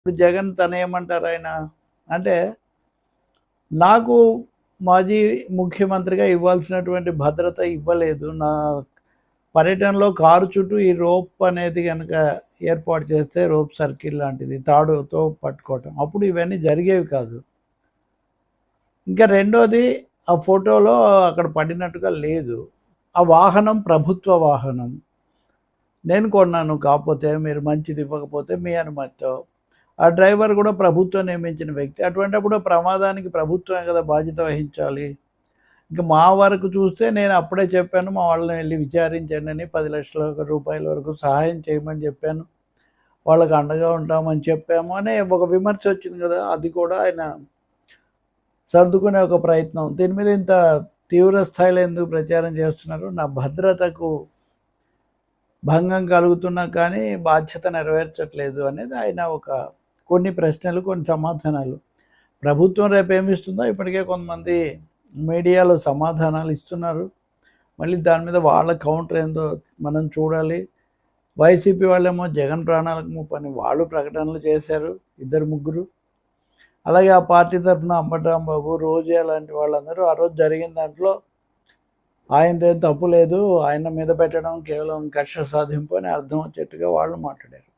ఇప్పుడు జగన్ తనేమంటారు ఆయన అంటే, నాకు మాజీ ముఖ్యమంత్రిగా ఇవ్వాల్సినటువంటి భద్రత ఇవ్వలేదు. నా పర్యటనలో కారు చుట్టూ ఈ రోప్ అనేది గనక ఏర్పాటు చేస్తే రోప్ సర్కిల్ లాంటిది తాడుతో పట్టుకోవటం. అప్పుడు ఇవన్నీ జరిగేవి కాదు. ఇంకా రెండోది ఆ ఫోటోలో అక్కడ పడినట్టుగా లేదు. ఆ వాహనం ప్రభుత్వ వాహనం. నేను కొన్నాను కాకపోతే మీరు మంచిది ఇవ్వకపోతే మీ అనుమతితో. ఆ డ్రైవర్ కూడా ప్రభుత్వం నియమించిన వ్యక్తి. అటువంటప్పుడు ప్రమాదానికి ప్రభుత్వమే కదా బాధ్యత వహించాలి. ఇంక మా వరకు చూస్తే నేను అప్పుడే చెప్పాను, మా వాళ్ళని వెళ్లి విచారించండి అని 10,00,000 రూపాయల వరకు సహాయం చేయమని చెప్పాను. వాళ్ళకి అండగా ఉంటామని చెప్పాము అనే ఒక విమర్శ వచ్చింది కదా! అది కూడా ఆయన సర్దుకునే ఒక ప్రయత్నం. దీని మీద ఇంత తీవ్ర స్థాయిలో ఎందుకు ప్రచారం చేస్తున్నారు? నా భద్రతకు భంగం కలుగుతున్నా కానీ బాధ్యత నెరవేర్చట్లేదు అనేది ఆయన ఒక కొన్ని ప్రశ్నలు, కొన్ని సమాధానాలు. ప్రభుత్వం రేపేమిస్తుందో ఇప్పటికే కొంతమంది మీడియాలో సమాధానాలు ఇస్తున్నారు. మళ్ళీ దాని మీద వాళ్ళ కౌంటర్ ఏందో మనం చూడాలి. వైసీపీ వాళ్ళేమో జగన్ ప్రాణాలకు ముప్పని వాళ్ళు ప్రకటనలు చేశారు, ఇద్దరు ముగ్గురు. అలాగే ఆ పార్టీ తరఫున అంబటి రాంబాబు, రోజా లాంటి వాళ్ళందరూ ఆ రోజు జరిగిన దాంట్లో ఆయనదేం తప్పు లేదు, ఆయన మీద పెట్టడం కేవలం కక్ష సాధింపు అని అర్థం వచ్చేట్టుగా వాళ్ళు మాట్లాడారు.